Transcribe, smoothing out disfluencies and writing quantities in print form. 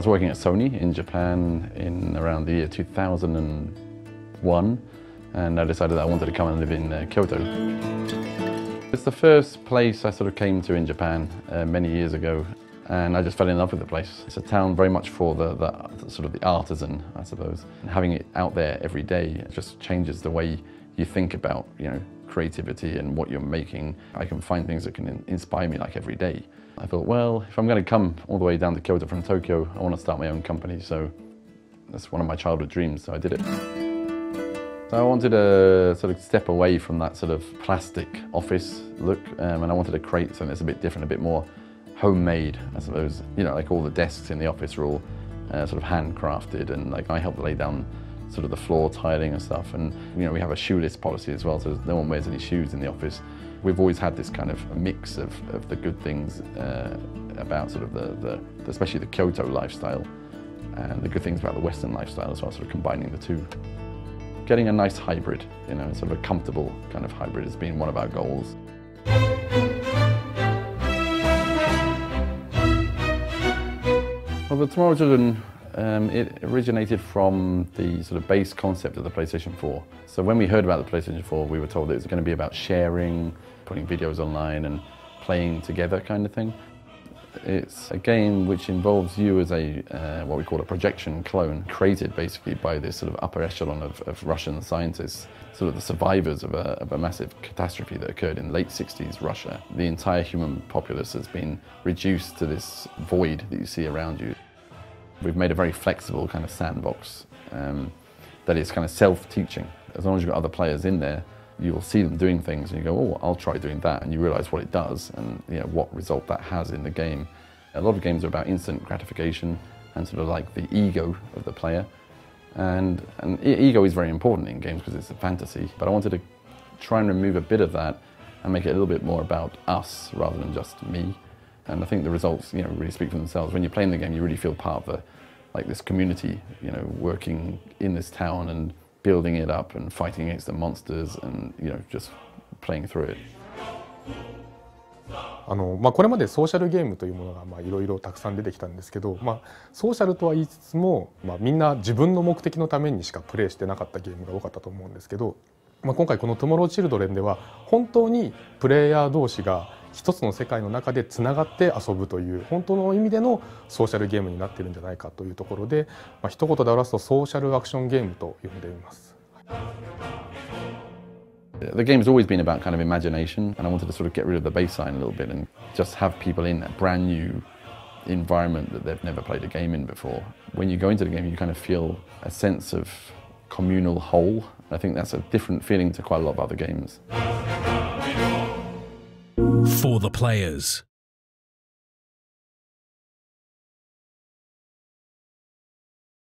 was working at Sony in Japan in around the year 2001, and I decided that I wanted to come and live in Kyoto. It's the first place I sort of came to in Japan many years ago, and I just fell in love with the place. It's a town very much for the sort of the artisan, I suppose. And having it out there every day just changes the way you think about, creativity and what you're making. I can find things that can inspire me like every day. I thought, well, if I'm going to come all the way down to Kyoto from Tokyo, I want to start my own company, so that's one of my childhood dreams, so I did it. So I wanted to sort of step away from that sort of plastic office look, and I wanted to create something that's a bit different, a bit more homemade, I suppose. Like all the desks in the office are all sort of handcrafted, and like I helped lay down sort of the floor tiling and stuff. And we have a shoeless policy as well, so no one wears any shoes in the office. We've always had this kind of a mix of the good things about sort of especially the Kyoto lifestyle, and the good things about the Western lifestyle as well, sort of combining the two. Getting a nice hybrid, sort of a comfortable kind of hybrid has been one of our goals. Well, the Tomorrow Children, it originated from the sort of base concept of the PlayStation 4. So when we heard about the PlayStation 4, we were told that it was going to be about sharing, putting videos online and playing together kind of thing. It's a game which involves you as what we call a projection clone, created basically by this sort of upper echelon of Russian scientists, sort of the survivors of a massive catastrophe that occurred in late 60s Russia. The entire human populace has been reduced to this void that you see around you. We've made a very flexible kind of sandbox that is kind of self-teaching. As long as you've got other players in there, you will see them doing things and you go, oh, I'll try doing that, and you realise what it does and what result that has in the game. A lot of games are about instant gratification and sort of like the ego of the player. And ego is very important in games because it's a fantasy, but I wanted to try and remove a bit of that and make it a little bit more about us rather than just me. And I think the results really speak for themselves. When you're playing the game, you really feel part of this community, working in this town and building it up and fighting against the monsters and just playing through it. これまでソーシャルゲームというものがいろいろたくさん出てきたんですけど、ソーシャルとは言いつつも、みんな自分の目的のためにしかプレイしてなかったゲームが多かったと思うんですけど、今回この「トゥモロー・チルドレン」では本当にプレイヤー同士が一つの世界の中でつながって遊ぶという本当の意味でのソーシャルゲームになっているんじゃないかというところで、一言で表すとソーシャルアクションゲームと呼んでいます。The game's always been about kind of imagination, and I wanted to sort of get rid of the baseline a little bit and just have people in a brand new environment that they've never played a game in before. When you go into the game, you kind of feel a sense of communal whole. I think that's a different feeling to quite a lot of other games. For the players.